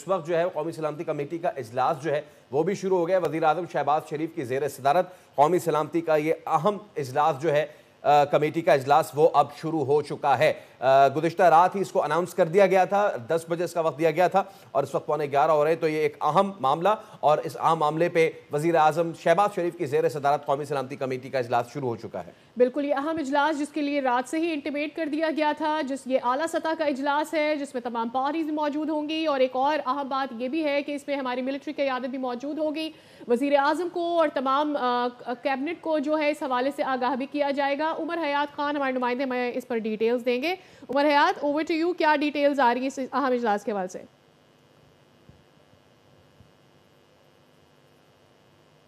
इस वक्त जो है कौमी सलामती कमेटी का इजलास जो है वो भी शुरू हो गया। वज़ीर आज़म शहबाज शरीफ की ज़ेर सदारत कौमी सलामती का ये अहम इजलास जो है कमेटी का इजलास वो अब शुरू हो चुका है। गुज़िश्ता रात ही इसको अनाउंस कर दिया गया था, 10 बजे इसका वक्त दिया गया था और इस वक्त 11:15 हो रहे हैं। तो ये एक अहम मामला और इस अहम मामले पे वज़ीर आज़म शहबाज शरीफ की ज़ेर सदारत कौमी सलामती कमेटी का इजलास शुरू हो चुका है। बिल्कुल, ये अहम इजलास जिसके लिए रात से ही इंटीमेट कर दिया गया था, ये आला सतह का इजलास है जिसमें तमाम पार्टीज मौजूद होंगी। और एक और अहम बात ये भी है कि इसमें हमारी मिलिट्री क़यादत भी मौजूद होगी। वज़ीर आज़म को और तमाम कैबिनेट को जो है इस हवाले से आगाह भी किया जाएगा। उमर हयात खान हमारे नुमाइंदे हमें इस पर डिटेल्स देंगे। उमर हयात, ओवर टू यू, क्या डिटेल्स आ रही है इस अहम इजलास के हवाले से?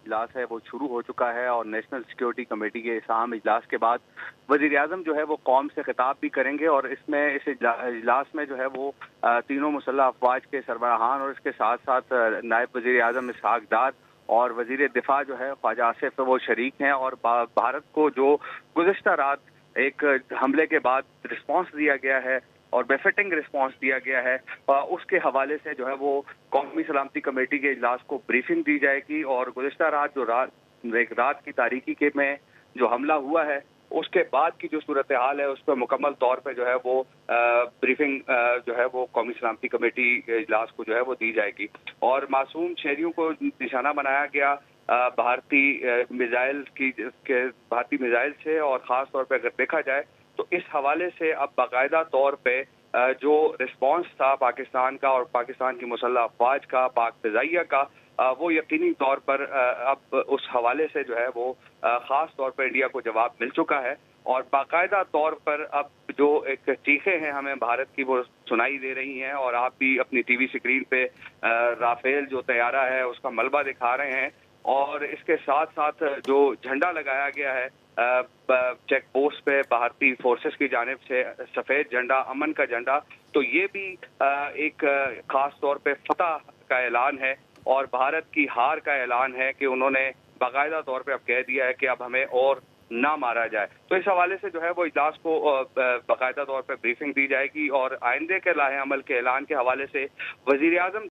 इजलास है वो शुरू हो चुका है और नेशनल सिक्योरिटी कमेटी के इस अहम इजलास के बाद वज़ीर आज़म जो है वो कौम से खिताब भी करेंगे और इस इजलास में जो है वो तीनों मुसल्लह अफवाज के सरबराहान और इसके साथ साथ नायब वज़ीर आज़म इसहाक डार और वज़ीर दिफा जो है ख्वाजा आसिफ वो शरीक हैं। और भारत को जो गुज़िश्ता रात एक हमले के बाद रिस्पॉन्स दिया गया है और बेफिटिंग रिस्पांस दिया गया है, उसके हवाले से जो है वो कौमी सलामती कमेटी के इजलास को ब्रीफिंग दी जाएगी। और गुज़िश्ता रात एक रात की तारीकी के में जो हमला हुआ है उसके बाद की जो सूरत हाल है उस पर मुकम्मल तौर पे जो है वो ब्रीफिंग जो है वो कौमी सलामती कमेटी के इजलास को जो है वो दी जाएगी। और मासूम शहरियों को निशाना बनाया गया भारतीय मिसाइल से और ख़ास तौर पर अगर देखा जाए तो इस हवाले से अब बाकायदा तौर पे जो रिस्पांस था पाकिस्तान का और पाकिस्तान की मुसल्लह अफवाज का, पाक फ़िज़ाइया का, वो यकीनी तौर पर अब उस हवाले से जो है वो ख़ास तौर पर इंडिया को जवाब मिल चुका है। और बाकायदा तौर पर अब जो एक चीखें हैं हमें भारत की वो सुनाई दे रही हैं और आप भी अपनी टीवी स्क्रीन पे राफेल जो तैयारा है उसका मलबा दिखा रहे हैं। और इसके साथ साथ जो झंडा लगाया गया है चेक पोस्ट पे भारतीय फोर्सेस की जानिब से, सफेद झंडा, अमन का झंडा, तो ये भी एक खास तौर पे फतह का ऐलान है और भारत की हार का ऐलान है कि उन्होंने बाकायदा तौर पे अब कह दिया है कि अब हमें और ना मारा जाए। तो इस हवाले से जो है वो इजलास को बाकायदा तौर पे ब्रीफिंग दी जाएगी और आइंदे के लाहे अमल के ऐलान के हवाले से वज़ीर आज़म